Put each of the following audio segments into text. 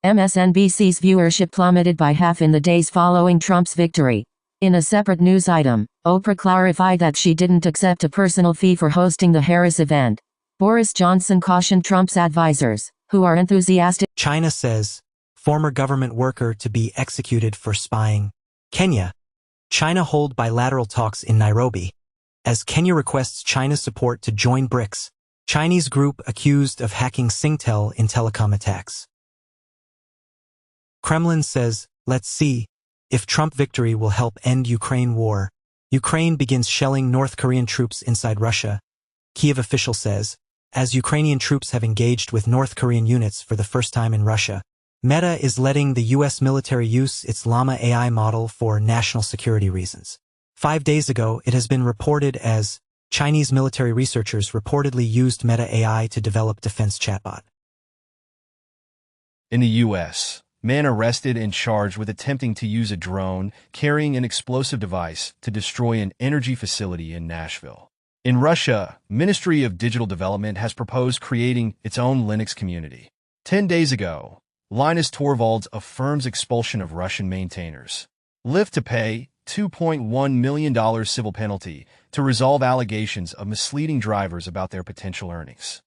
MSNBC's viewership plummeted by half in the days following Trump's victory. In a separate news item, Oprah clarified that she didn't accept a personal fee for hosting the Harris event. Boris Johnson cautioned Trump's advisors, who are enthusiastic. China says, former government worker to be executed for spying. Kenya. China hold bilateral talks in Nairobi. As Kenya requests China's support to join BRICS, Chinese group accused of hacking Singtel in telecom attacks. Kremlin says, let's see if Trump victory will help end Ukraine war. Ukraine begins shelling North Korean troops inside Russia. Kiev official says, as Ukrainian troops have engaged with North Korean units for the first time in Russia. Meta is letting the U.S. military use its Llama AI model for national security reasons. 5 days ago, it has been reported as Chinese military researchers reportedly used Meta AI to develop defense chatbot. In the U.S., man arrested and charged with attempting to use a drone carrying an explosive device to destroy an energy facility in Nashville. In Russia, Ministry of Digital Development has proposed creating its own Linux community. 10 days ago, Linus Torvalds affirms expulsion of Russian maintainers. Lyft to pay $2.1 million civil penalty to resolve allegations of misleading drivers about their potential earnings.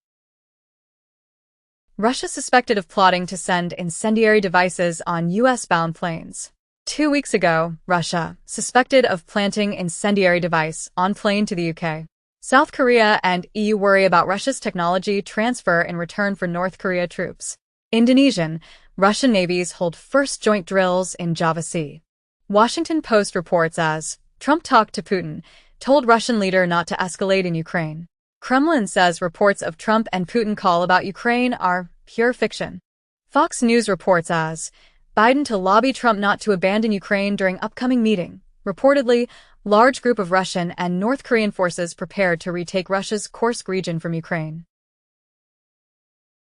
Russia suspected of plotting to send incendiary devices on U.S.-bound planes. 2 weeks ago, Russia suspected of planting incendiary device on plane to the UK. South Korea and EU worry about Russia's technology transfer in return for North Korea troops. Indonesian, Russian navies hold first joint drills in Java Sea. Washington Post reports as Trump talked to Putin, told Russian leader not to escalate in Ukraine. Kremlin says reports of Trump and Putin call about Ukraine are pure fiction. Fox News reports as Biden to lobby Trump not to abandon Ukraine during upcoming meeting. Reportedly, large group of Russian and North Korean forces prepared to retake Russia's Kursk region from Ukraine.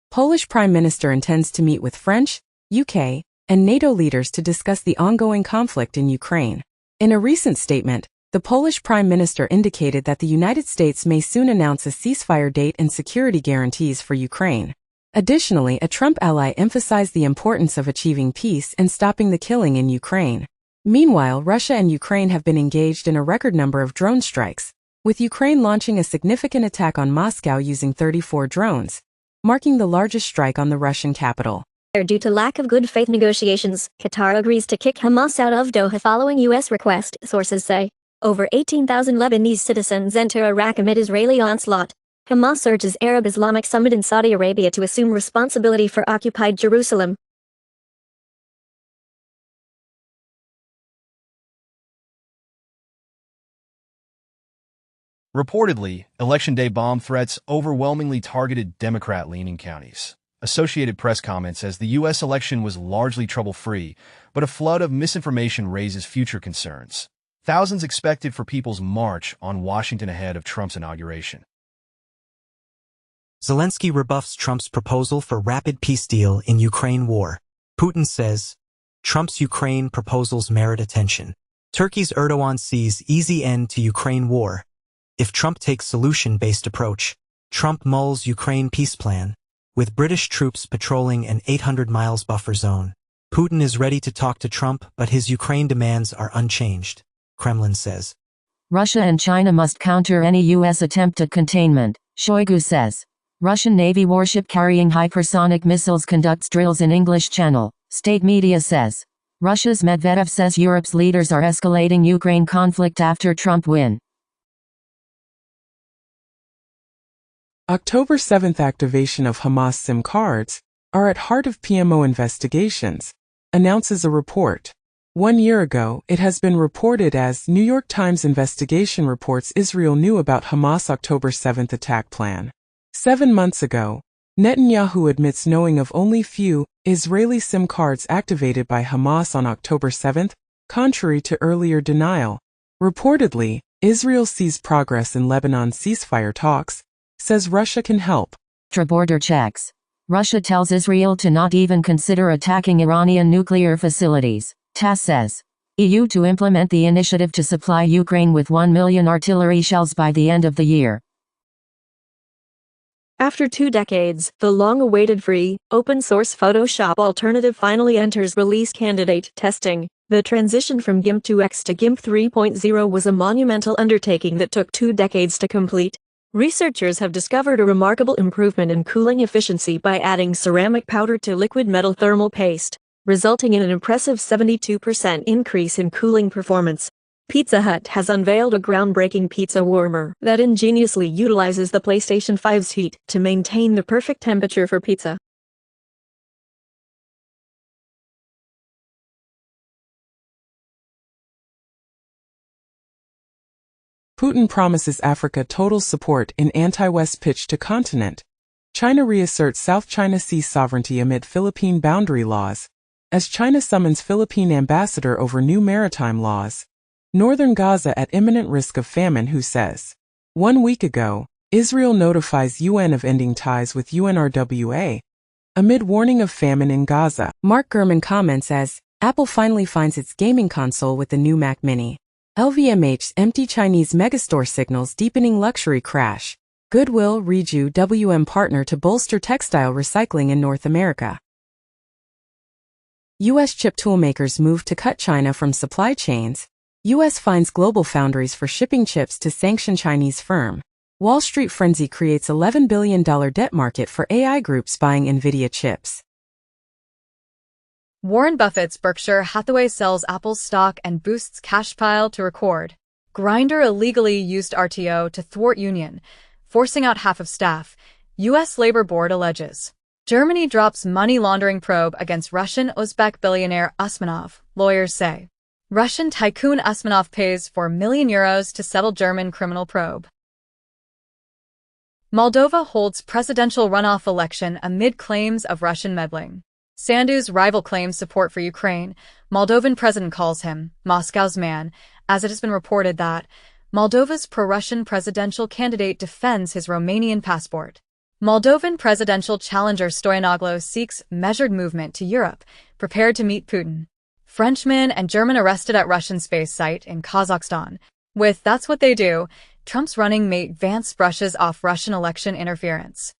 Polish Prime Minister intends to meet with French, UK, and NATO leaders to discuss the ongoing conflict in Ukraine. In a recent statement, the Polish Prime Minister indicated that the United States may soon announce a ceasefire date and security guarantees for Ukraine. Additionally, a Trump ally emphasized the importance of achieving peace and stopping the killing in Ukraine. Meanwhile, Russia and Ukraine have been engaged in a record number of drone strikes, with Ukraine launching a significant attack on Moscow using 34 drones, marking the largest strike on the Russian capital. Due to lack of good faith negotiations, Qatar agrees to kick Hamas out of Doha following U.S. request, sources say. Over 18,000 Lebanese citizens enter Iraq amid Israeli onslaught. Hamas urges Arab Islamic Summit in Saudi Arabia to assume responsibility for occupied Jerusalem. Reportedly, Election Day bomb threats overwhelmingly targeted Democrat-leaning counties. Associated Press comments says the U.S. election was largely trouble-free, but a flood of misinformation raises future concerns. Thousands expected for People's March on Washington ahead of Trump's inauguration. Zelensky rebuffs Trump's proposal for rapid peace deal in Ukraine war. Putin says, Trump's Ukraine proposals merit attention. Turkey's Erdogan sees easy end to Ukraine war. If Trump takes solution-based approach, Trump mulls Ukraine peace plan. With British troops patrolling an 800 miles buffer zone, Putin is ready to talk to Trump, but his Ukraine demands are unchanged, Kremlin says. Russia and China must counter any U.S. attempt at containment, Shoigu says. Russian Navy warship carrying hypersonic missiles conducts drills in English Channel, state media says. Russia's Medvedev says Europe's leaders are escalating Ukraine conflict after Trump win. October 7th activation of Hamas SIM cards are at heart of PMO investigations, announces a report. 1 year ago, it has been reported as New York Times investigation reports Israel knew about Hamas October 7th attack plan. 7 months ago, Netanyahu admits knowing of only few Israeli SIM cards activated by Hamas on October 7th, contrary to earlier denial. Reportedly, Israel sees progress in Lebanon ceasefire talks, says Russia can help. Border checks. Russia tells Israel to not even consider attacking Iranian nuclear facilities, TASS says. EU to implement the initiative to supply Ukraine with 1 million artillery shells by the end of the year. After 2 decades, the long-awaited free, open-source Photoshop alternative finally enters release candidate testing. The transition from GIMP 2X to GIMP 3.0 was a monumental undertaking that took 2 decades to complete. Researchers have discovered a remarkable improvement in cooling efficiency by adding ceramic powder to liquid metal thermal paste, resulting in an impressive 72% increase in cooling performance. Pizza Hut has unveiled a groundbreaking pizza warmer that ingeniously utilizes the PlayStation 5's heat to maintain the perfect temperature for pizza. Putin promises Africa total support in anti-West pitch to continent. China reasserts South China Sea sovereignty amid Philippine boundary laws, as China summons Philippine ambassador over new maritime laws. Northern Gaza at imminent risk of famine, who says. 1 week ago, Israel notifies UN of ending ties with UNRWA, amid warning of famine in Gaza. Mark Gurman comments as, Apple finally finds its gaming console with the new Mac Mini. LVMH's empty Chinese megastore signals deepening luxury crash. Goodwill Reju WM partner to bolster textile recycling in North America. U.S. chip toolmakers move to cut China from supply chains. U.S. fines global foundries for shipping chips to sanctioned Chinese firm. Wall Street frenzy creates $11 billion debt market for AI groups buying NVIDIA chips. Warren Buffett's Berkshire Hathaway sells Apple's stock and boosts cash pile to record. Grindr illegally used RTO to thwart union, forcing out half of staff, U.S. Labor Board alleges. Germany drops money laundering probe against Russian Uzbek billionaire Usmanov, lawyers say. Russian tycoon Usmanov pays €4 million to settle German criminal probe. Moldova holds presidential runoff election amid claims of Russian meddling. Sandu's rival claims support for Ukraine. Moldovan president calls him Moscow's man, as it has been reported that Moldova's pro-Russian presidential candidate defends his Romanian passport. Moldovan presidential challenger Stoyanoglu seeks measured movement to Europe, prepared to meet Putin. Frenchmen and German arrested at Russian space site in Kazakhstan. With That's What They Do, Trump's running mate Vance brushes off Russian election interference.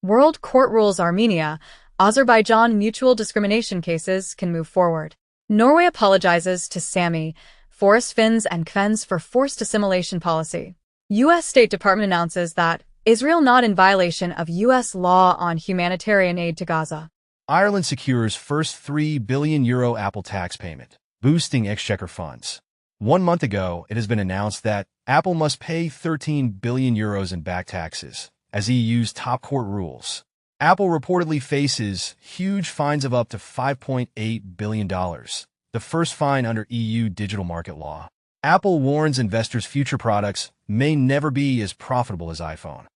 World Court rules Armenia, Azerbaijan mutual discrimination cases can move forward. Norway apologizes to Sami, Forest Finns and Kvens for forced assimilation policy. U.S. State Department announces that Israel not in violation of U.S. law on humanitarian aid to Gaza. Ireland secures first €3 billion Apple tax payment, boosting exchequer funds. 1 month ago, it has been announced that Apple must pay €13 billion in back taxes, as EU's top court rules. Apple reportedly faces huge fines of up to $5.8 billion, the first fine under EU digital market law. Apple warns investors future products may never be as profitable as iPhone.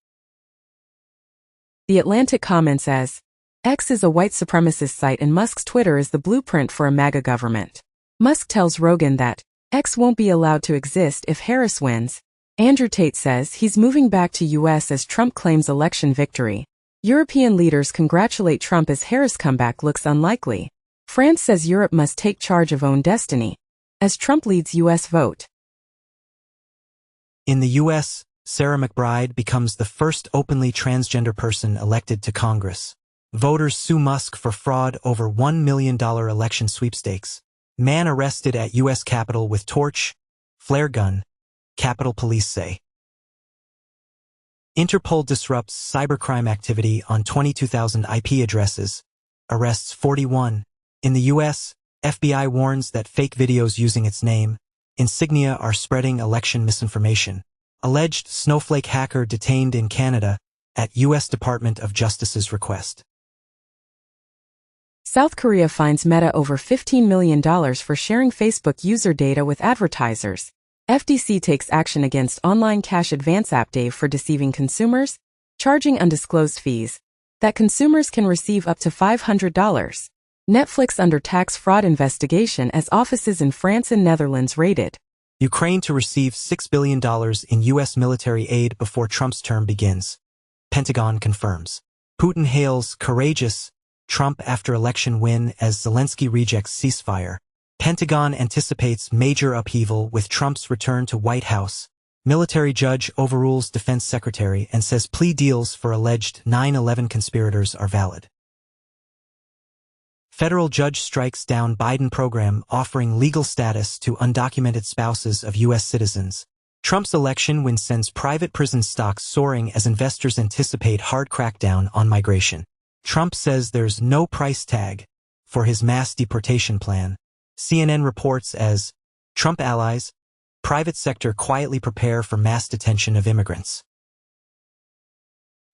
The Atlantic comments as, X is a white supremacist site and Musk's Twitter is the blueprint for a MAGA government. Musk tells Rogan that X won't be allowed to exist if Harris wins. Andrew Tate says he's moving back to U.S. as Trump claims election victory. European leaders congratulate Trump as Harris' comeback looks unlikely. France says Europe must take charge of own destiny, as Trump leads U.S. vote. In the U.S., Sarah McBride becomes the first openly transgender person elected to Congress. Voters sue Musk for fraud over $1 million election sweepstakes. Man arrested at U.S. Capitol with torch, flare gun, Capitol Police say. Interpol disrupts cybercrime activity on 22,000 IP addresses, arrests 41. In the U.S., FBI warns that fake videos using its name, insignia are spreading election misinformation. Alleged snowflake hacker detained in Canada at U.S. Department of Justice's request. South Korea fines Meta over $15 million for sharing Facebook user data with advertisers. FTC takes action against online cash advance app Dave for deceiving consumers, charging undisclosed fees that consumers can receive up to $500. Netflix under tax fraud investigation as offices in France and Netherlands raided. Ukraine to receive $6 billion in U.S. military aid before Trump's term begins. Pentagon confirms. Putin hails courageous Trump after election win as Zelensky rejects ceasefire. Pentagon anticipates major upheaval with Trump's return to White House Military judge overrules defense secretary and says plea deals for alleged 9/11 conspirators are valid. Federal judge strikes down Biden program offering legal status to undocumented spouses of U.S. citizens. Trump's election win sends private prison stocks soaring as investors anticipate hard crackdown on migration. Trump says there's no price tag for his mass deportation plan. CNN reports as Trump allies, private sector quietly prepare for mass detention of immigrants.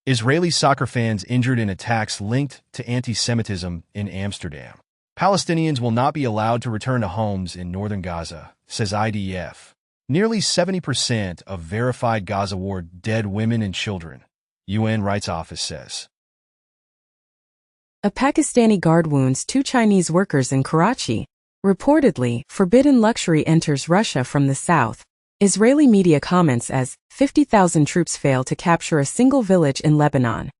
Israeli soccer fans injured in attacks linked to anti-Semitism in Amsterdam. Palestinians will not be allowed to return to homes in northern Gaza, says IDF. Nearly 70% of verified Gaza war dead women and children, UN Rights Office says. A Pakistani guard wounds 2 Chinese workers in Karachi. Reportedly, forbidden luxury enters Russia from the south. Israeli media comments as 50,000 troops fail to capture a single village in Lebanon.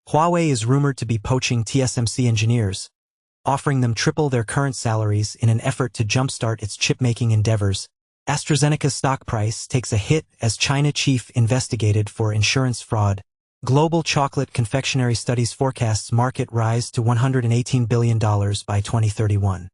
Huawei is rumored to be poaching TSMC engineers, offering them triple their current salaries in an effort to jumpstart its chip-making endeavors. AstraZeneca's stock price takes a hit as China chief investigated for insurance fraud. Global chocolate confectionery studies forecasts market rise to $118 billion by 2031.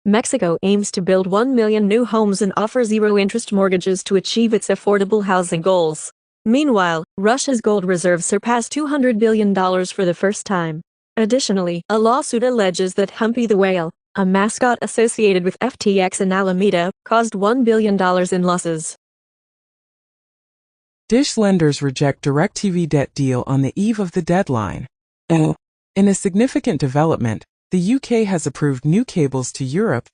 Mexico aims to build 1 million new homes and offer zero-interest mortgages to achieve its affordable housing goals. Meanwhile, Russia's gold reserves surpassed $200 billion for the first time. Additionally, a lawsuit alleges that Humpy the Whale, a mascot associated with FTX and Alameda, caused $1 billion in losses. Dish lenders reject DirecTV debt deal on the eve of the deadline. In a significant development, the UK has approved new cables to Europe,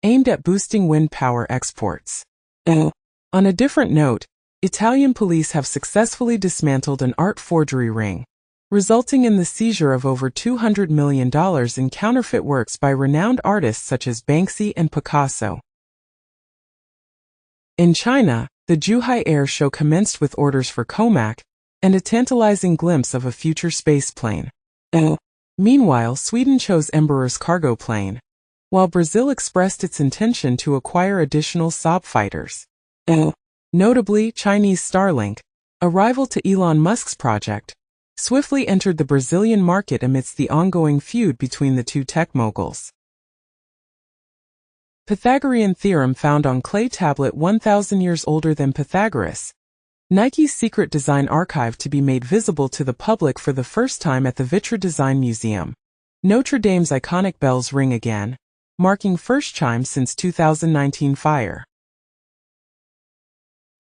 aimed at boosting wind power exports. On a different note, Italian police have successfully dismantled an art forgery ring, resulting in the seizure of over $200 million in counterfeit works by renowned artists such as Banksy and Picasso. In China, the Zhuhai Air Show commenced with orders for Comac and a tantalizing glimpse of a future spaceplane. Meanwhile, Sweden chose Embraer's cargo plane, while Brazil expressed its intention to acquire additional Saab fighters. Notably, Chinese Starlink, a rival to Elon Musk's project, swiftly entered the Brazilian market amidst the ongoing feud between the two tech moguls. Pythagorean theorem found on clay tablet 1,000 years older than Pythagoras. Nike's secret design archive to be made visible to the public for the first time at the Vitra Design Museum. Notre Dame's iconic bells ring again, marking first chime since 2019 fire.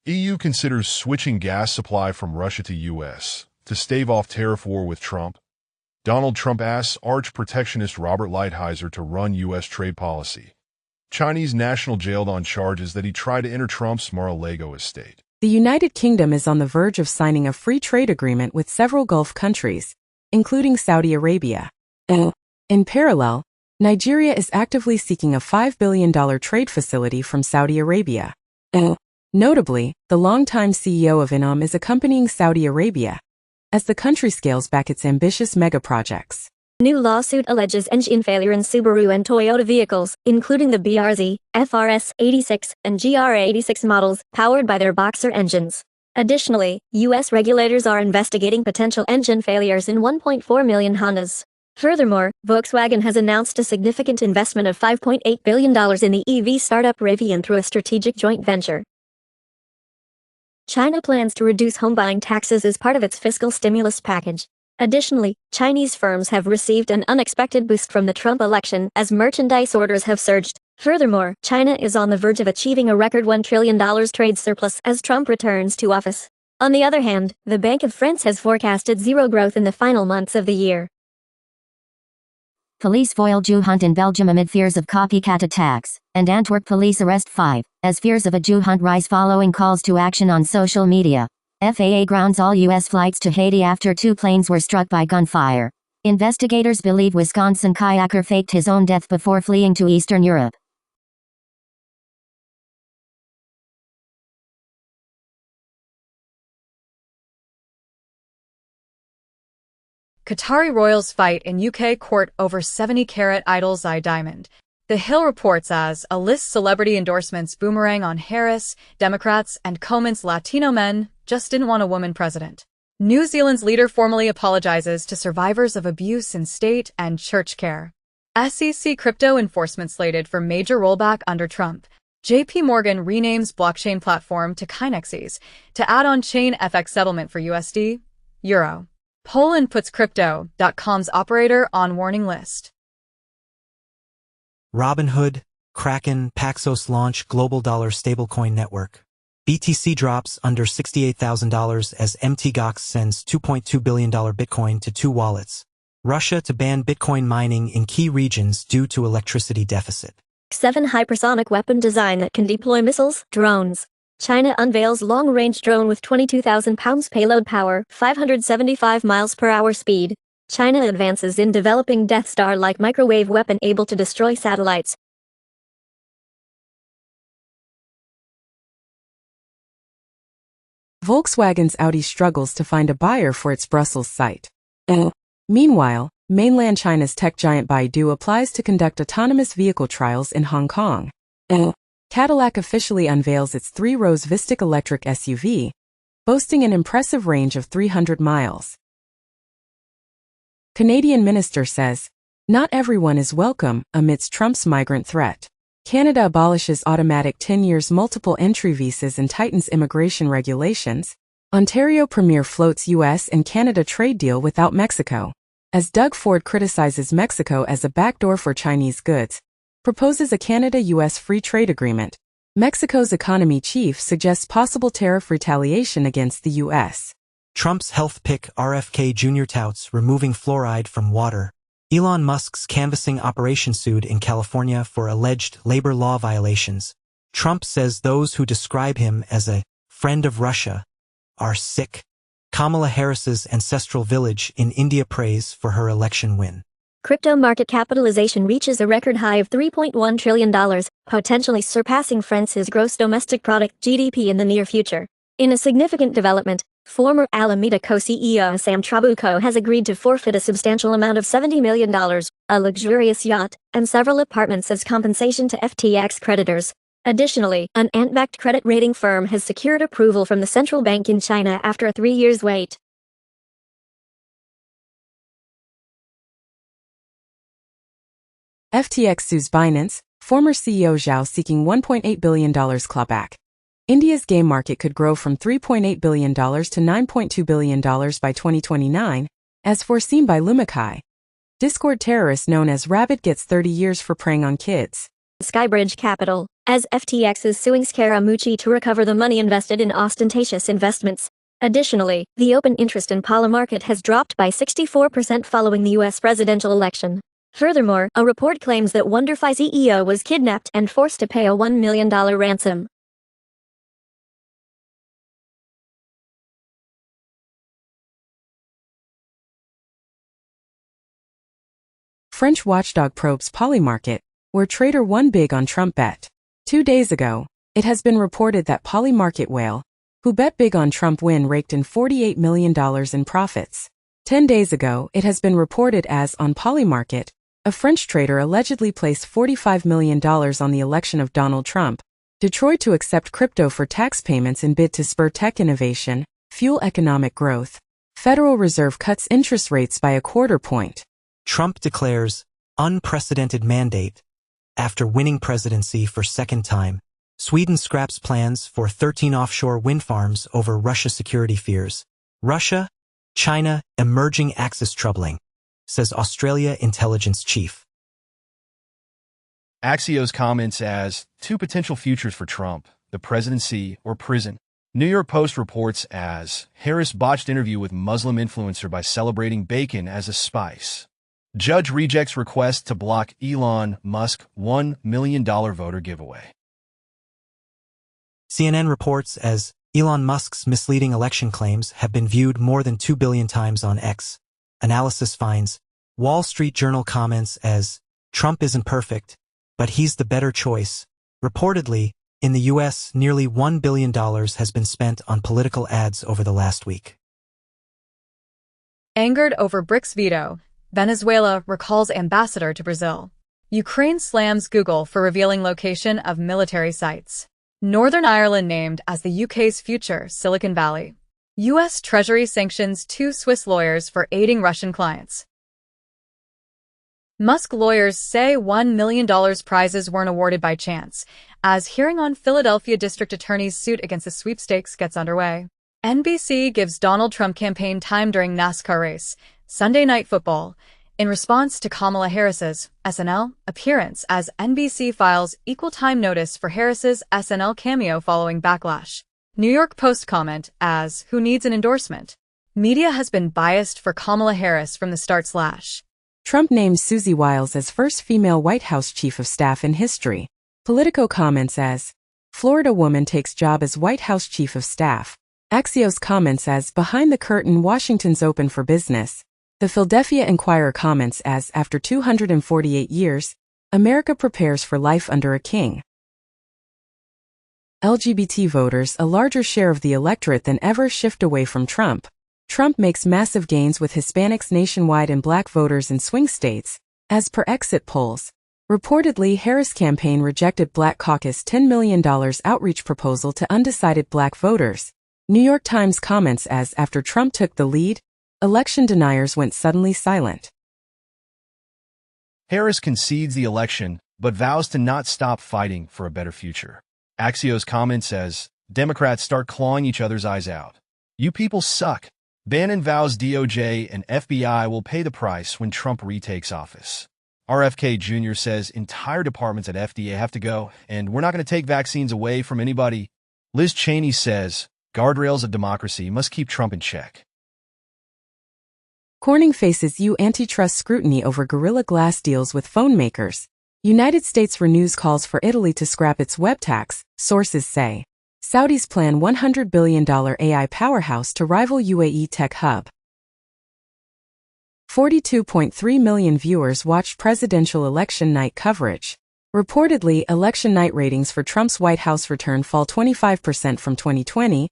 EU considers switching gas supply from Russia to U.S. to stave off tariff war with Trump. Donald Trump asks arch-protectionist Robert Lighthizer to run U.S. trade policy. Chinese national jailed on charges that he tried to enter Trump's Mar-a-Lago estate. The United Kingdom is on the verge of signing a free trade agreement with several Gulf countries, including Saudi Arabia. In parallel, Nigeria is actively seeking a $5 billion trade facility from Saudi Arabia. Notably, the longtime CEO of Inam is accompanying Saudi Arabia as the country scales back its ambitious mega-projects. New lawsuit alleges engine failure in Subaru and Toyota vehicles, including the BRZ, FRS 86, and GR 86 models, powered by their Boxer engines. Additionally, U.S. regulators are investigating potential engine failures in 1.4 million Hondas. Furthermore, Volkswagen has announced a significant investment of $5.8 billion in the EV startup Rivian through a strategic joint venture. China plans to reduce home buying taxes as part of its fiscal stimulus package. Additionally, Chinese firms have received an unexpected boost from the Trump election as merchandise orders have surged. Furthermore, China is on the verge of achieving a record $1 trillion trade surplus as Trump returns to office. On the other hand, the Bank of France has forecasted zero growth in the final months of the year. Police foil Jew hunt in Belgium amid fears of copycat attacks, and Antwerp police arrest 5, as fears of a Jew hunt rise following calls to action on social media. FAA grounds all U.S. flights to Haiti after 2 planes were struck by gunfire. Investigators believe Wisconsin kayaker faked his own death before fleeing to Eastern Europe. Qatari royals fight in UK court over 70-carat Idol's eye diamond. The Hill reports as a list celebrity endorsements boomerang on Harris, Democrats, and comments Latino men just didn't want a woman president. New Zealand's leader formally apologizes to survivors of abuse in state and church care. SEC crypto enforcement slated for major rollback under Trump. JP Morgan renames blockchain platform to Kinexes to add on-chain FX settlement for USD, Euro. Poland puts Crypto.com's operator on warning list. Robinhood, Kraken, Paxos launch global dollar stablecoin network. BTC drops under $68,000 as Mt. Gox sends $2.2 billion Bitcoin to 2 wallets. Russia to ban Bitcoin mining in key regions due to electricity deficit. 7 hypersonic weapon design that can deploy missiles, drones. China unveils long-range drone with 22,000 pounds payload power, 575 miles per hour speed. China advances in developing Death Star-like microwave weapon able to destroy satellites. Volkswagen's Audi struggles to find a buyer for its Brussels site. Meanwhile, mainland China's tech giant Baidu applies to conduct autonomous vehicle trials in Hong Kong. Cadillac officially unveils its 3-rows Vistic electric SUV, boasting an impressive range of 300 miles. Canadian minister says, not everyone is welcome amidst Trump's migrant threat. Canada abolishes automatic 10 years multiple entry visas and tightens immigration regulations. Ontario Premier floats U.S. and Canada trade deal without Mexico. As Doug Ford criticizes Mexico as a backdoor for Chinese goods, proposes a Canada-U.S. free trade agreement. Mexico's economy chief suggests possible tariff retaliation against the U.S. Trump's health pick RFK Jr. touts removing fluoride from water. Elon Musk's canvassing operation sued in California for alleged labor law violations. Trump says those who describe him as a friend of Russia are sick. Kamala Harris's ancestral village in India prays for her election win. Crypto market capitalization reaches a record high of $3.1 trillion, potentially surpassing France's gross domestic product (GDP) in the near future. In a significant development, former Alameda co-CEO Sam Trabucco has agreed to forfeit a substantial amount of $70 million, a luxurious yacht, and several apartments as compensation to FTX creditors. Additionally, an ant-backed credit rating firm has secured approval from the central bank in China after a 3-year wait. FTX sues Binance, former CEO Zhao seeking $1.8 billion clawback. India's game market could grow from $3.8 billion to $9.2 billion by 2029, as foreseen by Lumakai. Discord terrorist known as Rabbit gets 30 years for preying on kids. Skybridge Capital, as FTX is suing Scaramucci to recover the money invested in ostentatious investments. Additionally, the open interest in Polymarket has dropped by 64% following the U.S. presidential election. Furthermore, a report claims that WonderFi CEO was kidnapped and forced to pay a $1 million ransom. French watchdog probes Polymarket, where trader won big on Trump bet. 2 days ago, it has been reported that Polymarket whale, who bet big on Trump win, raked in $48 million in profits. 10 days ago, it has been reported as on Polymarket, a French trader allegedly placed $45 million on the election of Donald Trump, Detroit to accept crypto for tax payments in bid to spur tech innovation, fuel economic growth. Federal Reserve cuts interest rates by a quarter point. Trump declares unprecedented mandate. After winning presidency for second time, Sweden scraps plans for 13 offshore wind farms over Russia security fears. Russia, China, emerging axis troubling, says Australia intelligence chief. Axios comments as 2 potential futures for Trump, the presidency or prison. New York Post reports as Harris botched interview with Muslim influencer by celebrating bacon as a spice. Judge rejects request to block Elon Musk $1 million voter giveaway. CNN reports as Elon Musk's misleading election claims have been viewed more than 2 billion times on X. Analysis finds Wall Street Journal comments as Trump isn't perfect, but he's the better choice. Reportedly, in the U.S., nearly $1 billion has been spent on political ads over the last week. Angered over BRICS veto, Venezuela recalls ambassador to Brazil. Ukraine slams Google for revealing location of military sites. Northern Ireland named as the UK's future Silicon Valley. US Treasury sanctions 2 Swiss lawyers for aiding Russian clients. Musk lawyers say $1 million prizes weren't awarded by chance, as hearing on Philadelphia district attorney's suit against the sweepstakes gets underway. NBC gives Donald Trump campaign time during NASCAR race, Sunday Night Football, in response to Kamala Harris's SNL appearance, as NBC files equal time notice for Harris's SNL cameo following backlash. New York Post comment as, "Who needs an endorsement? Media has been biased for Kamala Harris from the start." Trump names Susie Wiles as first female White House chief of staff in history. Politico comments as, Florida woman takes job as White House chief of staff. Axios comments as, behind the curtain, Washington's open for business. The Philadelphia Inquirer comments as, after 248 years, America prepares for life under a king. LGBT voters, a larger share of the electorate than ever, shift away from Trump. Trump makes massive gains with Hispanics nationwide and black voters in swing states, as per exit polls. Reportedly, Harris' campaign rejected Black Caucus' $10 million outreach proposal to undecided black voters. New York Times comments as, after Trump took the lead, election deniers went suddenly silent. Harris concedes the election, but vows to not stop fighting for a better future. Axios comments as, Democrats start clawing each other's eyes out. You people suck. Bannon vows DOJ and FBI will pay the price when Trump retakes office. RFK Jr. says entire departments at FDA have to go, and we're not going to take vaccines away from anybody. Liz Cheney says, guardrails of democracy must keep Trump in check. Corning faces EU antitrust scrutiny over Gorilla Glass deals with phone makers. United States renews calls for Italy to scrap its web tax, sources say. Saudis plan $100 billion AI powerhouse to rival UAE tech hub. 42.3 million viewers watched presidential election night coverage. Reportedly, election night ratings for Trump's White House return fall 25% from 2020,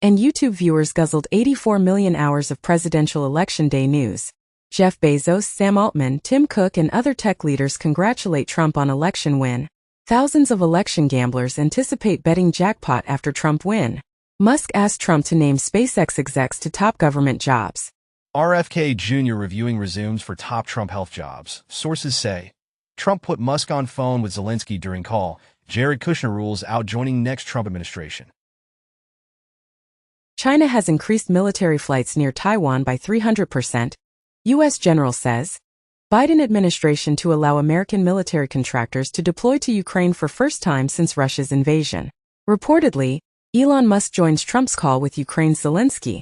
and YouTube viewers guzzled 84 million hours of presidential election day news. Jeff Bezos, Sam Altman, Tim Cook, and other tech leaders congratulate Trump on election win. Thousands of election gamblers anticipate betting jackpot after Trump win. Musk asked Trump to name SpaceX execs to top government jobs. RFK Jr. reviewing resumes for top Trump health jobs. Sources say, Trump put Musk on phone with Zelensky during call. Jared Kushner rules out joining next Trump administration. China has increased military flights near Taiwan by 300%, U.S. general says. Biden administration to allow American military contractors to deploy to Ukraine for first time since Russia's invasion. Reportedly, Elon Musk joins Trump's call with Ukraine's Zelensky.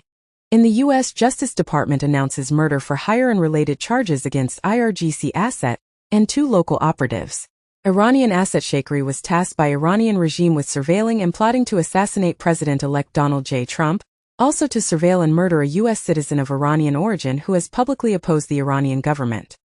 In the U.S. Justice Department announces murder for hire and related charges against IRGC asset and 2 local operatives. Iranian asset shakery was tasked by Iranian regime with surveilling and plotting to assassinate President-elect Donald J. Trump, also to surveil and murder a U.S. citizen of Iranian origin who has publicly opposed the Iranian government.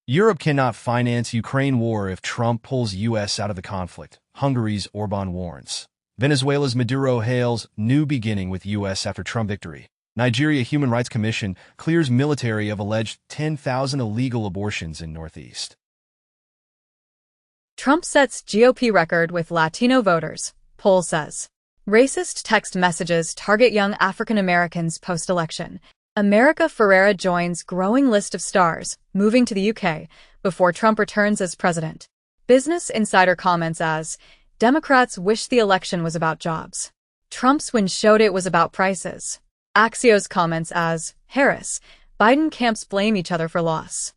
Europe cannot finance Ukraine war if Trump pulls U.S. out of the conflict, Hungary's Orban warns. Venezuela's Maduro hails new beginning with U.S. after Trump victory. Nigeria Human Rights Commission clears military of alleged 10,000 illegal abortions in Northeast. Trump sets GOP record with Latino voters, poll says. Racist text messages target young African Americans post-election. America Ferrera joins growing list of stars moving to the UK before Trump returns as president. Business Insider comments as, Democrats wish the election was about jobs. Trump's win showed it was about prices. Axios comments as, Harris, Biden camps blame each other for loss.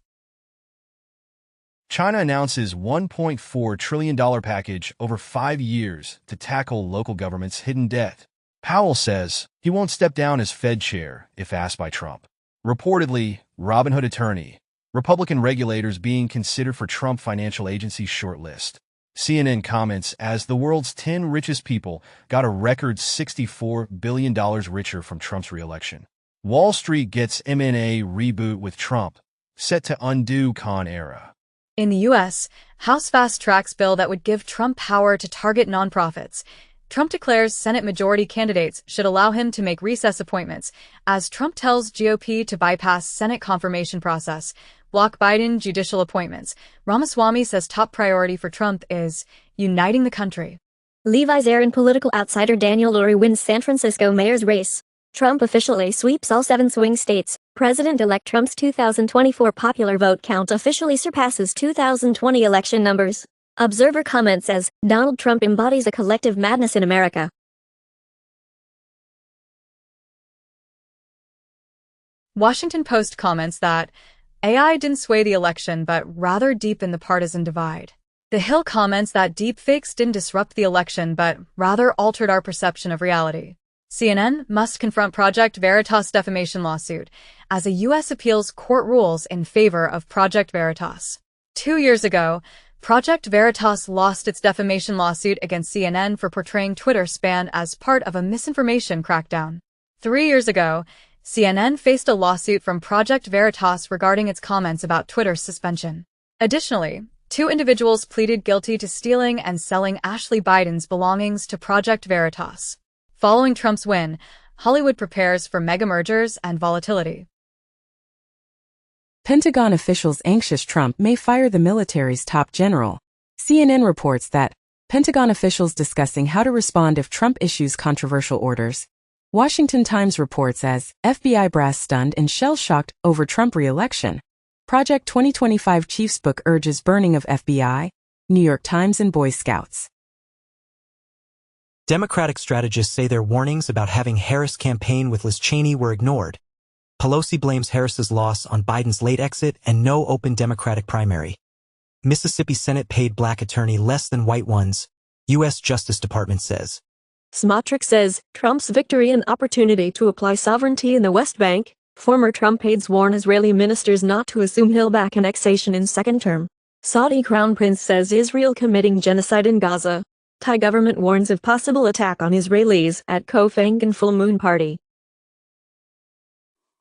China announces $1.4 trillion package over 5 years to tackle local government's hidden debt. Powell says he won't step down as Fed chair if asked by Trump. Reportedly, Robinhood attorney, Republican regulators being considered for Trump financial agency's shortlist. CNN comments as the world's 10 richest people got a record $64 billion richer from Trump's re-election. Wall Street gets M&A reboot with Trump, set to undo con era. In the U.S., House fast-tracks bill that would give Trump power to target nonprofits. Trump declares Senate majority candidates should allow him to make recess appointments, as Trump tells GOP to bypass Senate confirmation process, block Biden judicial appointments. Ramaswamy says top priority for Trump is uniting the country. Levi's Aaron political outsider Daniel Lurie wins San Francisco mayor's race. Trump officially sweeps all 7 swing states. President-elect Trump's 2024 popular vote count officially surpasses 2020 election numbers. Observer comment says, Donald Trump embodies a collective madness in America. Washington Post comments that AI didn't sway the election but rather deepen the partisan divide. The Hill comments that deepfakes didn't disrupt the election but rather altered our perception of reality. CNN must confront Project Veritas defamation lawsuit as a U.S. appeals court rules in favor of Project Veritas. 2 years ago, Project Veritas lost its defamation lawsuit against CNN for portraying Twitter spam as part of a misinformation crackdown. 3 years ago, CNN faced a lawsuit from Project Veritas regarding its comments about Twitter's suspension. Additionally, 2 individuals pleaded guilty to stealing and selling Ashley Biden's belongings to Project Veritas. Following Trump's win, Hollywood prepares for mega mergers and volatility. Pentagon officials anxious Trump may fire the military's top general. CNN reports that Pentagon officials discussing how to respond if Trump issues controversial orders. Washington Times reports as FBI brass stunned and shell-shocked over Trump re-election. Project 2025 Chiefs book urges burning of FBI, New York Times and Boy Scouts. Democratic strategists say their warnings about having Harris campaign with Liz Cheney were ignored. Pelosi blames Harris's loss on Biden's late exit and no open Democratic primary. Mississippi Senate paid black attorney less than white ones, U.S. Justice Department says. Smotrich says, Trump's victory and opportunity to apply sovereignty in the West Bank. Former Trump aides warn Israeli ministers not to assume he'll back annexation in second term. Saudi Crown Prince says Israel committing genocide in Gaza. Thai government warns of possible attack on Israelis at Kofang Full Moon Party.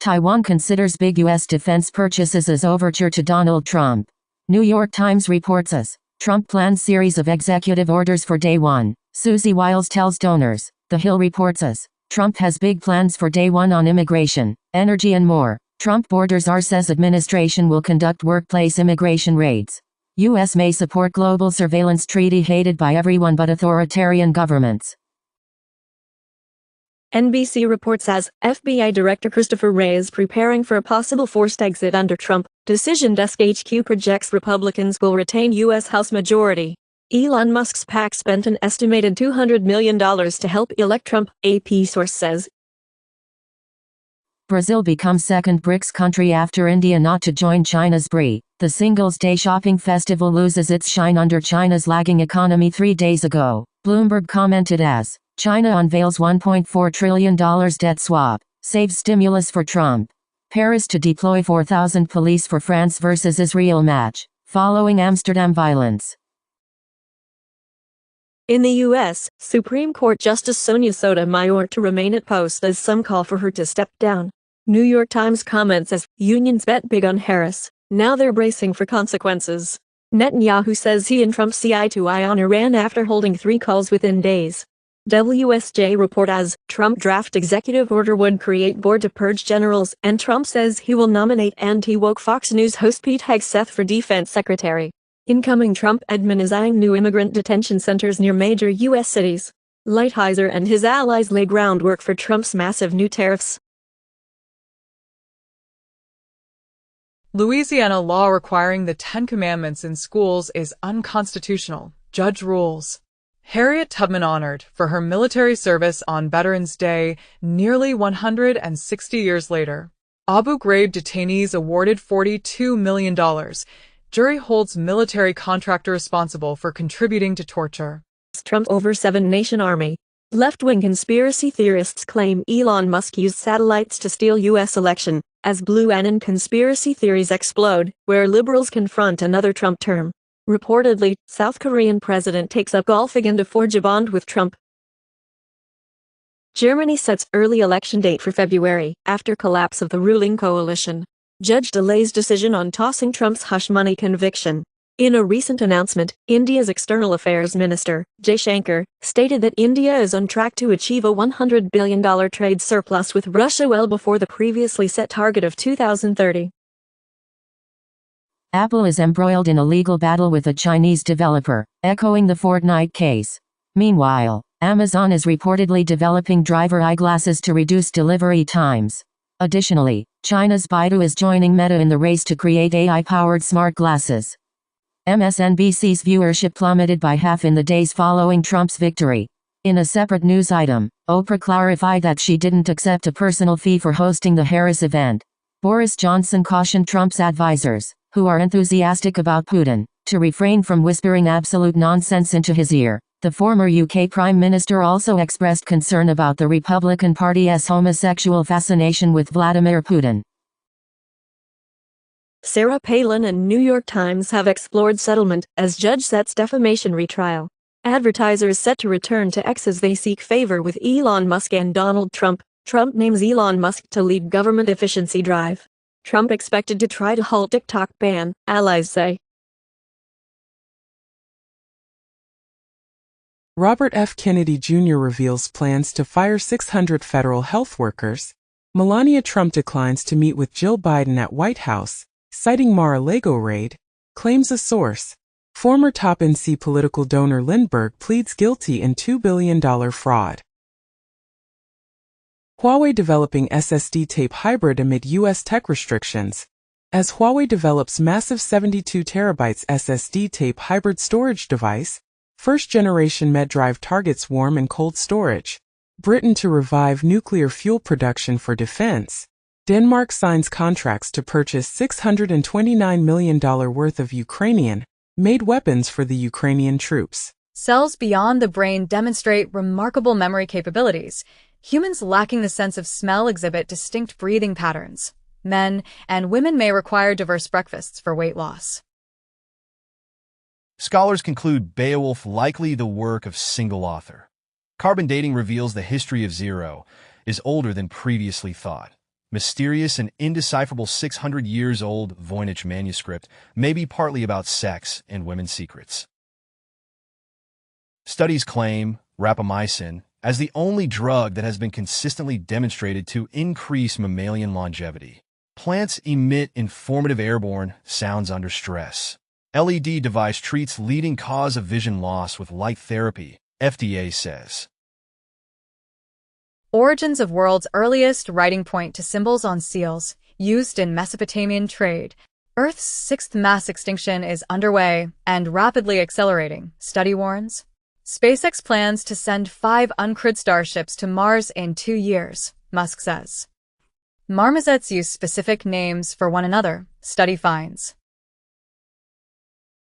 Taiwan considers big U.S. defense purchases as overture to Donald Trump. New York Times reports as Trump plans series of executive orders for day one. Susie Wiles tells donors. The Hill reports as Trump has big plans for day one on immigration, energy and more. Trump borders are says administration will conduct workplace immigration raids. U.S. may support global surveillance treaty hated by everyone but authoritarian governments. NBC reports as FBI Director Christopher Wray is preparing for a possible forced exit under Trump. Decision Desk HQ projects Republicans will retain U.S. House majority. Elon Musk's PAC spent an estimated $200 million to help elect Trump, AP source says. Brazil becomes second BRICS country after India not to join China's BRI. The Singles' Day shopping festival loses its shine under China's lagging economy 3 days ago. Bloomberg commented as China unveils $1.4 trillion debt swap, saves stimulus for Trump. Paris to deploy 4,000 police for France versus Israel match, following Amsterdam violence. In the U.S., Supreme Court Justice Sonia Sotomayor to remain at post as some call for her to step down. New York Times comments as unions bet big on Harris, now they're bracing for consequences. Netanyahu says he and Trump see eye to eye on Iran after holding 3 calls within days. WSJ report as Trump draft executive order would create board to purge generals, and Trump says he will nominate anti-woke Fox News host Pete Hegseth for defense secretary. Incoming Trump admin is eyeing new immigrant detention centers near major U.S. cities. Lighthizer and his allies lay groundwork for Trump's massive new tariffs. Louisiana law requiring the 10 Commandments in schools is unconstitutional, judge rules. Harriet Tubman honored for her military service on Veterans Day nearly 160 years later. Abu Ghraib detainees awarded $42 million. Jury holds military contractor responsible for contributing to torture. Trump over 7-nation army. Left-wing conspiracy theorists claim Elon Musk used satellites to steal U.S. election, as Blue Anon conspiracy theories explode, where liberals confront another Trump term. Reportedly, South Korean president takes up golf again to forge a bond with Trump. Germany sets early election date for February, after collapse of the ruling coalition. Judge delays decision on tossing Trump's hush money conviction. In a recent announcement, India's External Affairs Minister, Jaishankar, stated that India is on track to achieve a $100 billion trade surplus with Russia well before the previously set target of 2030. Apple is embroiled in a legal battle with a Chinese developer, echoing the Fortnite case. Meanwhile, Amazon is reportedly developing driver eyeglasses to reduce delivery times. Additionally, China's Baidu is joining Meta in the race to create AI-powered smart glasses. MSNBC's viewership plummeted by half in the days following Trump's victory. In a separate news item, Oprah clarified that she didn't accept a personal fee for hosting the Harris event. Boris Johnson cautioned Trump's advisors, who are enthusiastic about Putin, to refrain from whispering absolute nonsense into his ear. The former UK Prime Minister also expressed concern about the Republican Party's homosexual fascination with Vladimir Putin. Sarah Palin and New York Times have explored settlement as judge sets defamation retrial. Advertisers set to return to X as they seek favor with Elon Musk and Donald Trump. Trump names Elon Musk to lead government efficiency drive. Trump expected to try to halt TikTok ban, allies say. Robert F. Kennedy Jr. reveals plans to fire 600 federal health workers. Melania Trump declines to meet with Jill Biden at White House, citing Mar-a-Lago raid, claims a source. Former top NC political donor Lindbergh pleads guilty in $2 billion fraud. Huawei developing SSD tape hybrid amid U.S. tech restrictions. As Huawei develops massive 72 terabytes SSD tape hybrid storage device, first-generation MedDrive targets warm and cold storage. Britain to revive nuclear fuel production for defense. Denmark signs contracts to purchase $629 million worth of Ukrainian-made weapons for the Ukrainian troops. Cells beyond the brain demonstrate remarkable memory capabilities. Humans lacking the sense of smell exhibit distinct breathing patterns. Men and women may require diverse breakfasts for weight loss. Scholars conclude Beowulf likely the work of single author. Carbon dating reveals the history of Zero is older than previously thought. Mysterious and indecipherable 600 years old Voynich manuscript may be partly about sex and women's secrets. Studies claim rapamycin as the only drug that has been consistently demonstrated to increase mammalian longevity. Plants emit informative airborne sounds under stress. LED device treats leading cause of vision loss with light therapy, FDA says. Origins of world's earliest writing point to symbols on seals, used in Mesopotamian trade. Earth's sixth mass extinction is underway and rapidly accelerating, study warns. SpaceX plans to send 5 uncrewed starships to Mars in 2 years, Musk says. Marmosets use specific names for one another, study finds.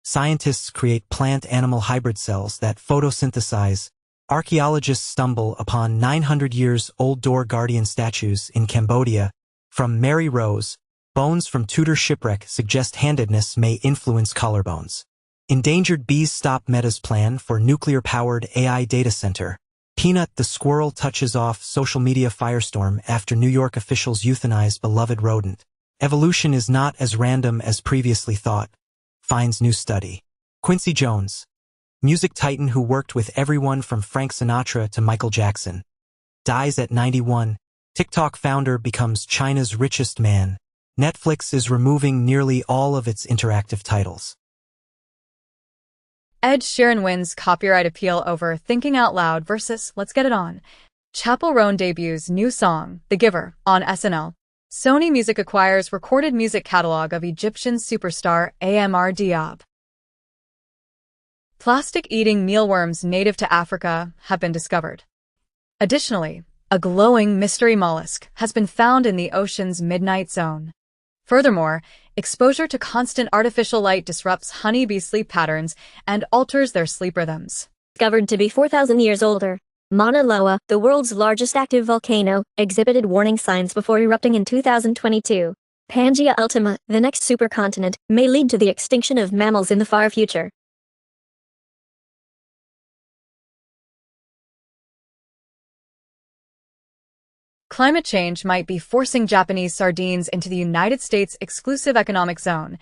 Scientists create plant-animal hybrid cells that photosynthesize. Archaeologists stumble upon 900-years-old door guardian statues in Cambodia. From Mary Rose, bones from Tudor shipwreck suggest handedness may influence collarbones. Endangered bees stop Meta's plan for nuclear-powered AI data center. Peanut the squirrel touches off social media firestorm after New York officials euthanize beloved rodent. Evolution is not as random as previously thought, finds new study. Quincy Jones, music titan who worked with everyone from Frank Sinatra to Michael Jackson, dies at 91. TikTok founder becomes China's richest man. Netflix is removing nearly all of its interactive titles. Ed Sheeran wins copyright appeal over Thinking Out Loud versus Let's Get It On. Chappell Roan debuts new song, The Giver, on SNL. Sony Music acquires recorded music catalog of Egyptian superstar Amr Diab. Plastic-eating mealworms native to Africa have been discovered. Additionally, a glowing mystery mollusk has been found in the ocean's midnight zone. Furthermore, exposure to constant artificial light disrupts honeybee sleep patterns and alters their sleep rhythms. Discovered to be 4,000 years older, Mauna Loa, the world's largest active volcano, exhibited warning signs before erupting in 2022. Pangaea Ultima, the next supercontinent, may lead to the extinction of mammals in the far future. Climate change might be forcing Japanese sardines into the United States exclusive economic zone.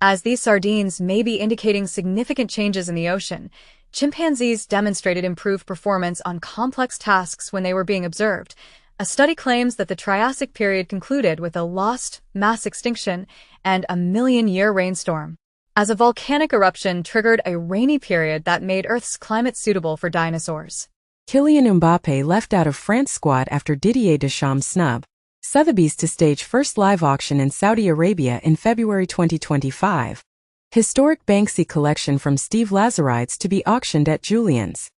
As these sardines may be indicating significant changes in the ocean, chimpanzees demonstrated improved performance on complex tasks when they were being observed. A study claims that the Triassic period concluded with a lost mass extinction and a million-year rainstorm, as a volcanic eruption triggered a rainy period that made Earth's climate suitable for dinosaurs. Kylian Mbappé left out of France squad after Didier Deschamps' snub. Sotheby's to stage first live auction in Saudi Arabia in February 2025. Historic Banksy collection from Steve Lazarides to be auctioned at Julian's.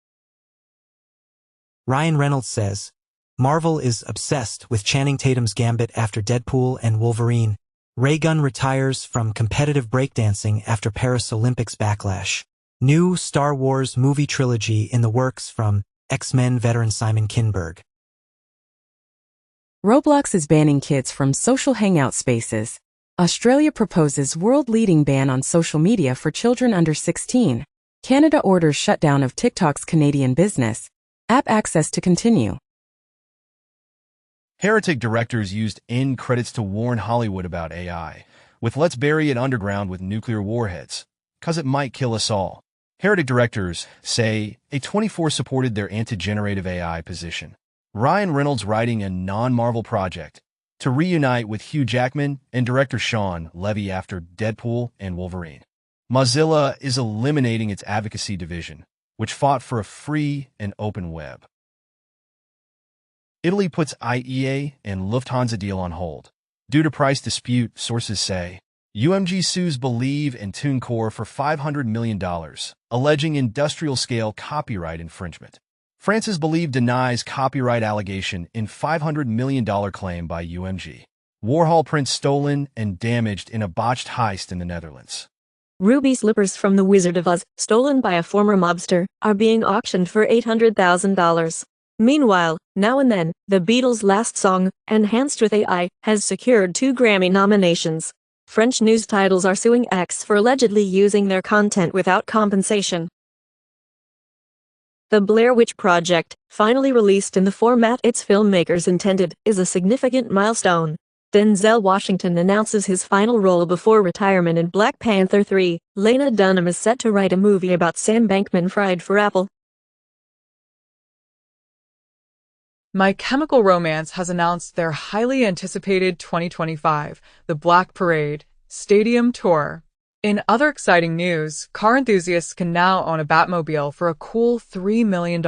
Ryan Reynolds says, Marvel is obsessed with Channing Tatum's Gambit after Deadpool and Wolverine. Ray Gunn retires from competitive breakdancing after Paris Olympics backlash. New Star Wars movie trilogy in the works from X-Men veteran Simon Kinberg. Roblox is banning kids from social hangout spaces. Australia proposes world-leading ban on social media for children under 16. Canada orders shutdown of TikTok's Canadian business. App access to continue. Heretic directors used end credits to warn Hollywood about AI, with "Let's bury it underground with nuclear warheads, 'cause it might kill us all." Heretic directors say A24 supported their anti-generative AI position. Ryan Reynolds writing a non-Marvel project to reunite with Hugh Jackman and director Sean Levy after Deadpool and Wolverine. Mozilla is eliminating its advocacy division, which fought for a free and open web. Italy puts IEA and Lufthansa deal on hold. Due to price dispute, sources say. UMG sues Believe and TuneCore for $500 million, alleging industrial-scale copyright infringement. France's Believe denies copyright allegation in $500 million claim by UMG. Warhol prints stolen and damaged in a botched heist in the Netherlands. Ruby slippers from The Wizard of Oz, stolen by a former mobster, are being auctioned for $800,000. Meanwhile, Now and Then, the Beatles' last song, enhanced with AI, has secured 2 Grammy nominations. French news titles are suing X for allegedly using their content without compensation. The Blair Witch Project, finally released in the format its filmmakers intended, is a significant milestone. Denzel Washington announces his final role before retirement in Black Panther 3. Lena Dunham is set to write a movie about Sam Bankman-Fried for Apple. My Chemical Romance has announced their highly anticipated 2025 The Black Parade Stadium Tour. In other exciting news, car enthusiasts can now own a Batmobile for a cool $3 million.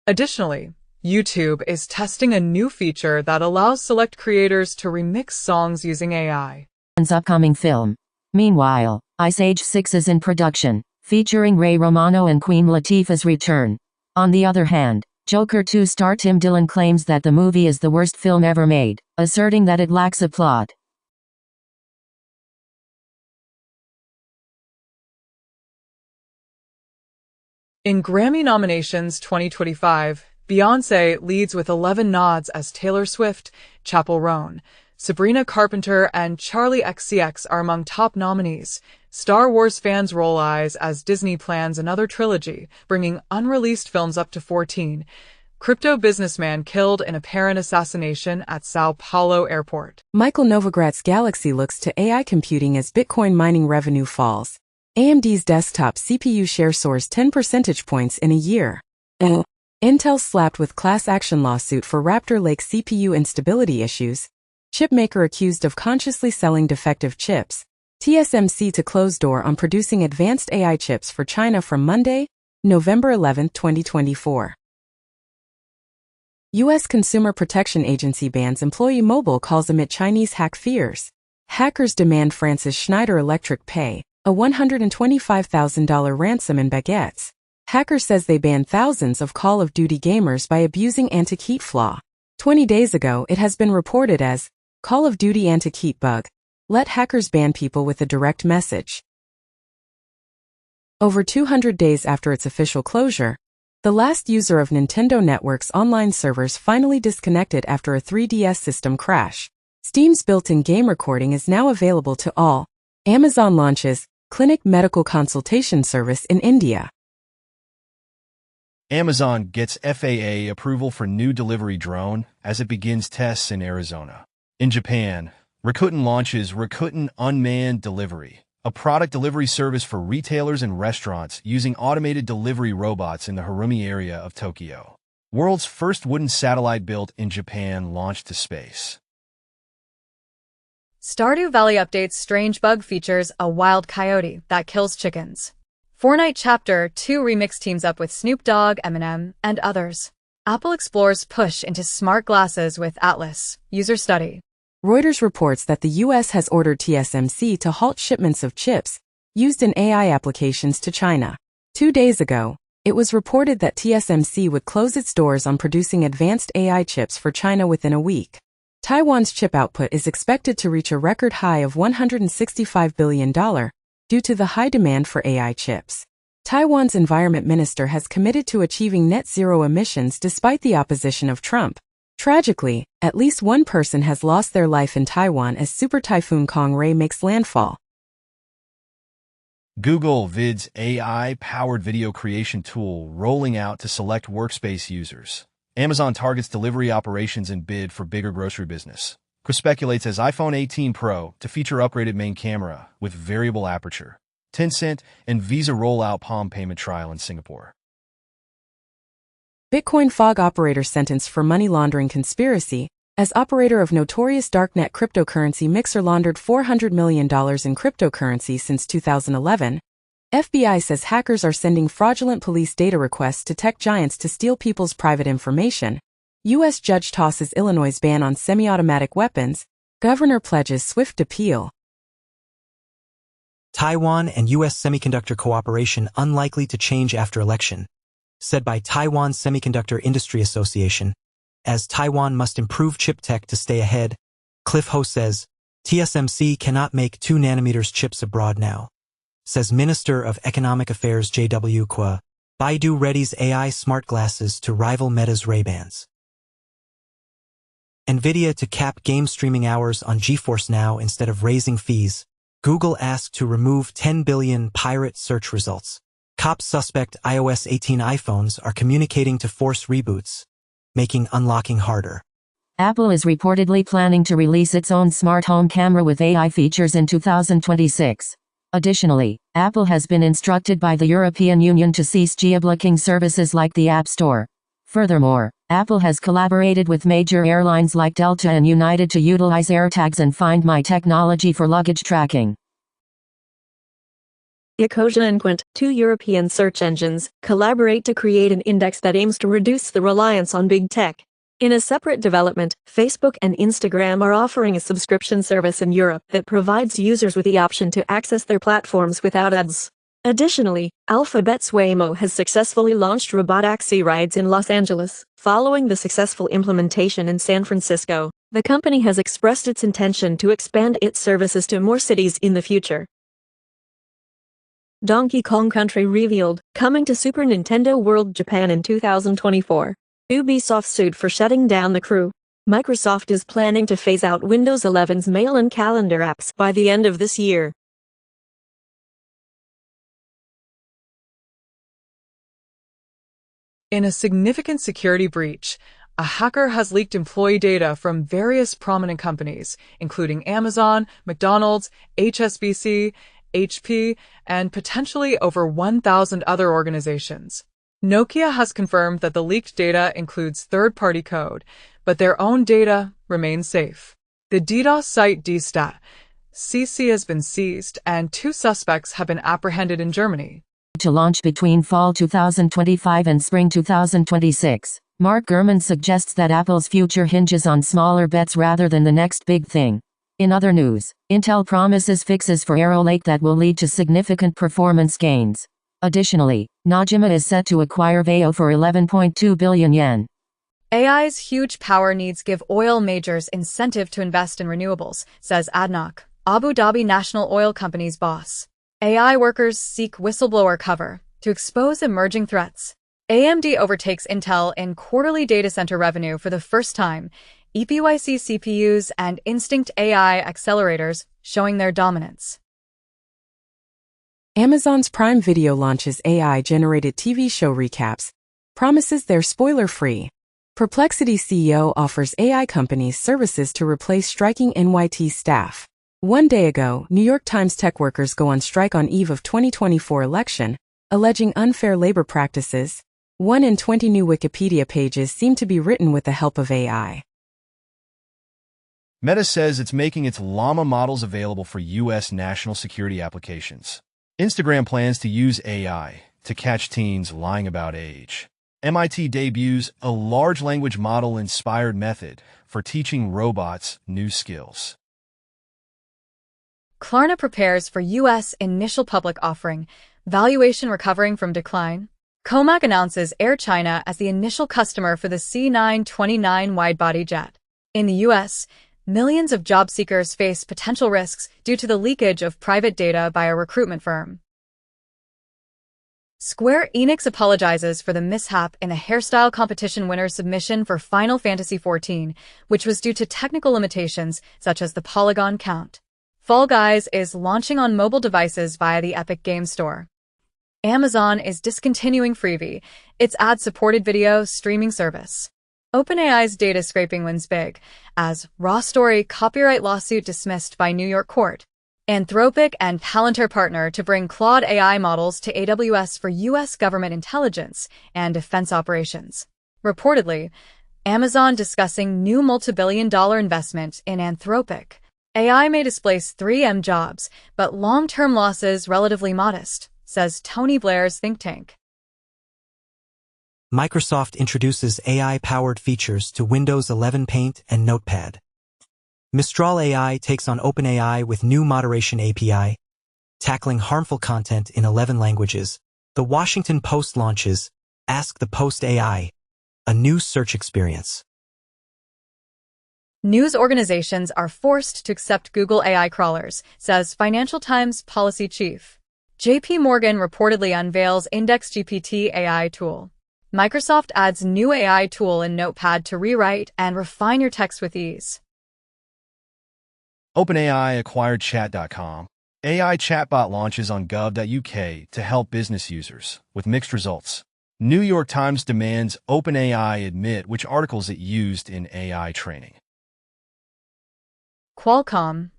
Additionally, YouTube is testing a new feature that allows select creators to remix songs using AI. Upcoming film. Meanwhile, Ice Age 6 is in production, featuring Ray Romano and Queen Latifah's return. On the other hand, Joker 2 star Tim Dillon claims that the movie is the worst film ever made, asserting that it lacks a plot. In Grammy nominations 2025, Beyoncé leads with 11 nods as Taylor Swift, Chappell Roan, Sabrina Carpenter, and Charli XCX are among top nominees. Star Wars fans roll eyes as Disney plans another trilogy, bringing unreleased films up to 14. Crypto businessman killed in apparent assassination at Sao Paulo airport. Michael Novogratz Galaxy looks to AI computing as Bitcoin mining revenue falls. AMD's desktop CPU share soars 10 percentage points in a year. Intel slapped with class action lawsuit for Raptor Lake CPU instability issues. Chipmaker accused of consciously selling defective chips. TSMC to close door on producing advanced AI chips for China from Monday, November 11, 2024. U.S. Consumer Protection Agency bans employee mobile calls amid Chinese hack fears. Hackers demand France's Schneider Electric pay a $125,000 ransom in baguettes. Hacker says they banned thousands of Call of Duty gamers by abusing anti-cheat flaw. 20 days ago, it has been reported as Call of Duty anti-cheat bug. Let hackers ban people with a direct message. Over 200 days after its official closure, the last user of Nintendo Network's online servers finally disconnected after a 3DS system crash. Steam's built-in game recording is now available to all. Amazon launches Clinic Medical Consultation Service in India. Amazon gets FAA approval for new delivery drone as it begins tests in Arizona. In Japan, Rakuten launches Rakuten Unmanned Delivery, a product delivery service for retailers and restaurants using automated delivery robots in the Harumi area of Tokyo. World's first wooden satellite built in Japan launched to space. Stardew Valley updates strange bug features a wild coyote that kills chickens. Fortnite Chapter 2 Remix teams up with Snoop Dogg, Eminem, and others. Apple explores push into smart glasses with Atlas. User study. Reuters reports that the U.S. has ordered TSMC to halt shipments of chips used in AI applications to China. 2 days ago, it was reported that TSMC would close its doors on producing advanced AI chips for China within a week. Taiwan's chip output is expected to reach a record high of $165 billion due to the high demand for AI chips. Taiwan's environment minister has committed to achieving net zero emissions despite the opposition of Trump. Tragically, at least one person has lost their life in Taiwan as Super Typhoon Kong-ray makes landfall. Google Vid's AI-powered video creation tool rolling out to select workspace users. Amazon targets delivery operations in bid for bigger grocery business. Chris speculates as iPhone 18 Pro to feature upgraded main camera with variable aperture. Tencent and Visa roll out Palm payment trial in Singapore. Bitcoin fog operator sentenced for money laundering conspiracy, as operator of notorious darknet cryptocurrency Mixer laundered $400 million in cryptocurrency since 2011. FBI says hackers are sending fraudulent police data requests to tech giants to steal people's private information. U.S. judge tosses Illinois' ban on semi-automatic weapons. Governor pledges swift appeal. Taiwan and U.S. semiconductor cooperation unlikely to change after election, said by Taiwan Semiconductor Industry Association. As Taiwan must improve chip tech to stay ahead, Cliff Ho says, TSMC cannot make 2 nanometers chips abroad now. Says Minister of Economic Affairs J.W. Kwa. Baidu readies AI smart glasses to rival Meta's Ray-Bans. NVIDIA to cap game streaming hours on GeForce Now instead of raising fees. Google asked to remove 10 billion pirate search results. Cops suspect iOS 18 iPhones are communicating to force reboots, making unlocking harder. Apple is reportedly planning to release its own smart home camera with AI features in 2026. Additionally, Apple has been instructed by the European Union to cease geo-blocking services like the App Store. Furthermore, Apple has collaborated with major airlines like Delta and United to utilize AirTags and Find My technology for luggage tracking. Ecosia and Quint, 2 European search engines, collaborate to create an index that aims to reduce the reliance on big tech. In a separate development, Facebook and Instagram are offering a subscription service in Europe that provides users with the option to access their platforms without ads. Additionally, Alphabet's Waymo has successfully launched robotaxi rides in Los Angeles. Following the successful implementation in San Francisco, the company has expressed its intention to expand its services to more cities in the future. Donkey Kong Country revealed, coming to Super Nintendo World Japan in 2024. Ubisoft sued for shutting down the crew. Microsoft is planning to phase out Windows 11's mail and calendar apps by the end of this year. In a significant security breach, a hacker has leaked employee data from various prominent companies, including Amazon, McDonald's, HSBC, HP, and potentially over 1,000 other organizations. Nokia has confirmed that the leaked data includes third-party code, but their own data remains safe. The DDoS site DStat.cc has been seized, and 2 suspects have been apprehended in Germany. To launch between fall 2025 and spring 2026, Mark Gurman suggests that Apple's future hinges on smaller bets rather than the next big thing. In other news, Intel promises fixes for Arrow Lake that will lead to significant performance gains. Additionally, Najima is set to acquire Veo for 11.2 billion yen. AI's huge power needs give oil majors incentive to invest in renewables, says Adnoc, Abu Dhabi National Oil Company's boss. AI workers seek whistleblower cover to expose emerging threats. AMD overtakes Intel in quarterly data center revenue for the first time, EPYC CPUs and Instinct AI accelerators showing their dominance. Amazon's Prime Video launches AI-generated TV show recaps, promises they're spoiler-free. Perplexity CEO offers AI companies services to replace striking NYT staff. One day ago, New York Times tech workers go on strike on eve of 2024 election, alleging unfair labor practices. 1 in 20 new Wikipedia pages seem to be written with the help of AI. Meta says it's making its Llama models available for U.S. national security applications. Instagram plans to use AI to catch teens lying about age. MIT debuts a large language model-inspired method for teaching robots new skills. Klarna prepares for U.S. initial public offering, valuation recovering from decline. Comac announces Air China as the initial customer for the C929 widebody jet. In the U.S., millions of job seekers face potential risks due to the leakage of private data by a recruitment firm. Square Enix apologizes for the mishap in the hairstyle competition winner's submission for Final Fantasy XIV, which was due to technical limitations such as the polygon count. Fall Guys is launching on mobile devices via the Epic Games Store. Amazon is discontinuing Freevee, its ad-supported video streaming service. OpenAI's data scraping wins big, as Raw Story copyright lawsuit dismissed by New York court. Anthropic and Palantir partner to bring Claude AI models to AWS for U.S. government intelligence and defense operations. Reportedly, Amazon discussing new multi-billion-dollar investment in Anthropic. AI may displace 3M jobs, but long-term losses relatively modest, says Tony Blair's think tank. Microsoft introduces AI-powered features to Windows 11 Paint and Notepad. Mistral AI takes on OpenAI with new moderation API, tackling harmful content in 11 languages. The Washington Post launches Ask the Post AI, a new search experience. News organizations are forced to accept Google AI crawlers, says Financial Times policy chief. JP Morgan reportedly unveils IndexGPT AI tool. Microsoft adds new AI tool in Notepad to rewrite and refine your text with ease. OpenAI acquired Chat.com. AI chatbot launches on gov.uk to help business users, with mixed results. New York Times demands OpenAI admit which articles it used in AI training. Qualcomm.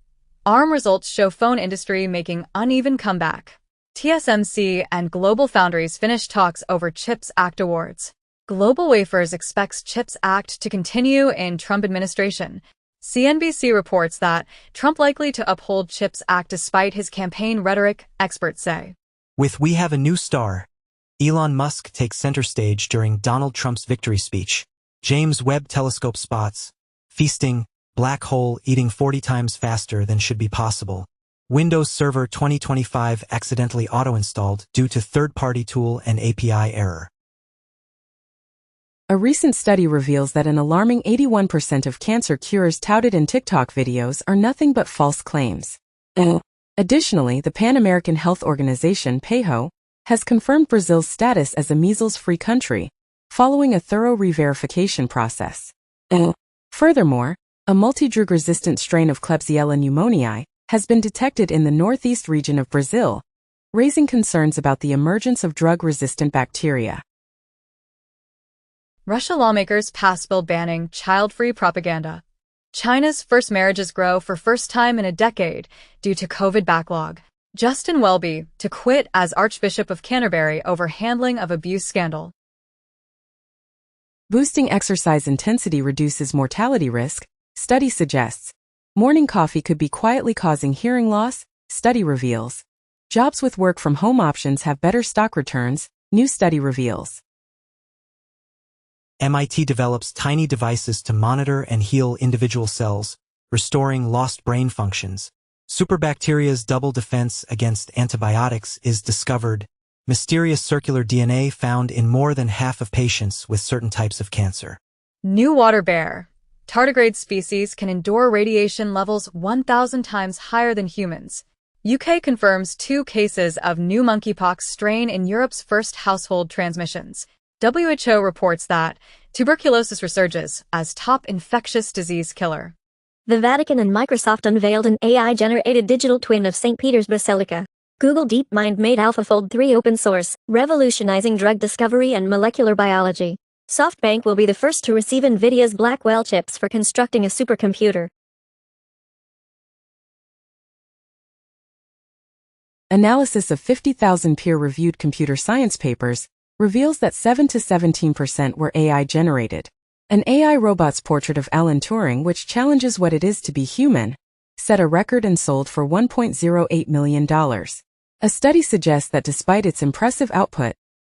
ARM results show phone industry making uneven comeback. TSMC and GlobalFoundries finish talks over CHIPS Act awards. GlobalWafers expects CHIPS Act to continue in Trump administration. CNBC reports that Trump likely to uphold CHIPS Act despite his campaign rhetoric, experts say. With We Have a New Star, Elon Musk takes center stage during Donald Trump's victory speech. James Webb Telescope spots feasting black hole eating 40 times faster than should be possible. Windows Server 2025 accidentally auto-installed due to third-party tool and API error. A recent study reveals that an alarming 81% of cancer cures touted in TikTok videos are nothing but false claims. Additionally, the Pan-American Health Organization, PAHO, has confirmed Brazil's status as a measles-free country, following a thorough re-verification process. Furthermore, a multi-drug-resistant strain of Klebsiella pneumoniae has been detected in the northeast region of Brazil, raising concerns about the emergence of drug-resistant bacteria. Russia lawmakers pass bill banning child-free propaganda. China's first marriages grow for first time in a decade due to COVID backlog. Justin Welby to quit as Archbishop of Canterbury over handling of abuse scandal. Boosting exercise intensity reduces mortality risk, study suggests. Morning coffee could be quietly causing hearing loss, study reveals. Jobs with work from home options have better stock returns, new study reveals. MIT develops tiny devices to monitor and heal individual cells, restoring lost brain functions. Superbacteria's double defense against antibiotics is discovered. Mysterious circular DNA found in more than half of patients with certain types of cancer. New water bear. Tardigrade species can endure radiation levels 1,000 times higher than humans. UK confirms 2 cases of new monkeypox strain in Europe's first household transmissions. WHO reports that tuberculosis resurges as top infectious disease killer. The Vatican and Microsoft unveiled an AI-generated digital twin of St. Peter's Basilica. Google DeepMind made AlphaFold 3 open source, revolutionizing drug discovery and molecular biology. SoftBank will be the first to receive NVIDIA's Blackwell chips for constructing a supercomputer. Analysis of 50,000 peer-reviewed computer science papers reveals that 7 to 17% were AI-generated. An AI robot's portrait of Alan Turing, which challenges what it is to be human, set a record and sold for $1.08 million. A study suggests that despite its impressive output,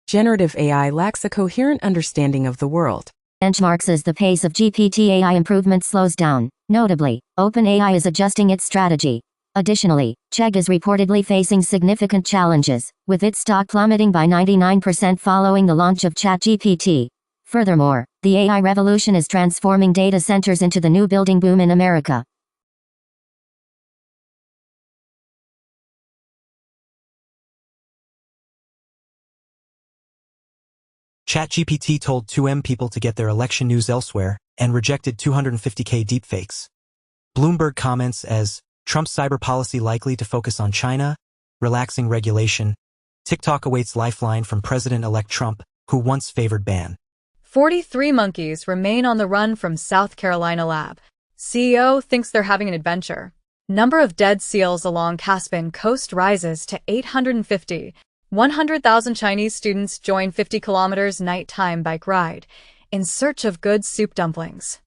generative AI lacks a coherent understanding of the world. Benchmarks as the pace of GPT AI improvement slows down. Notably, OpenAI is adjusting its strategy. Additionally, Chegg is reportedly facing significant challenges, with its stock plummeting by 99% following the launch of ChatGPT. Furthermore, the AI revolution is transforming data centers into the new building boom in America. ChatGPT told 2M people to get their election news elsewhere and rejected 250K deepfakes. Bloomberg comments as Trump's cyber policy likely to focus on China, relaxing regulation. TikTok awaits lifeline from President-elect Trump, who once favored ban. 43 monkeys remain on the run from South Carolina lab. CEO thinks they're having an adventure. Number of dead seals along Caspian coast rises to 850. 100,000 Chinese students join 50 kilometers nighttime bike ride in search of good soup dumplings.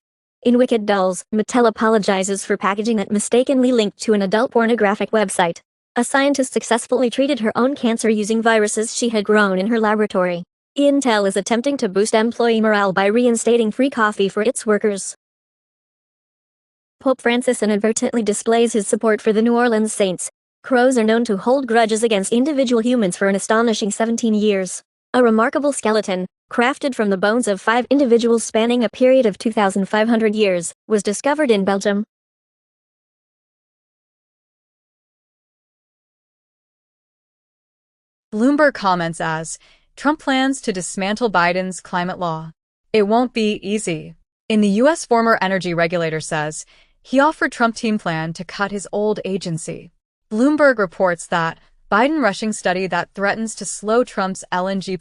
In Wicked Dolls, Mattel apologizes for packaging that mistakenly linked to an adult pornographic website. A scientist successfully treated her own cancer using viruses she had grown in her laboratory. Intel is attempting to boost employee morale by reinstating free coffee for its workers. Pope Francis inadvertently displays his support for the New Orleans Saints. Crows are known to hold grudges against individual humans for an astonishing 17 years. A remarkable skeleton, crafted from the bones of 5 individuals spanning a period of 2,500 years, was discovered in Belgium. Bloomberg comments as, Trump plans to dismantle Biden's climate law. It won't be easy. In the U.S., former energy regulator says he offered Trump team plan to cut his old agency. Bloomberg reports that Biden rushing study that threatens to slow Trump's LNG plan.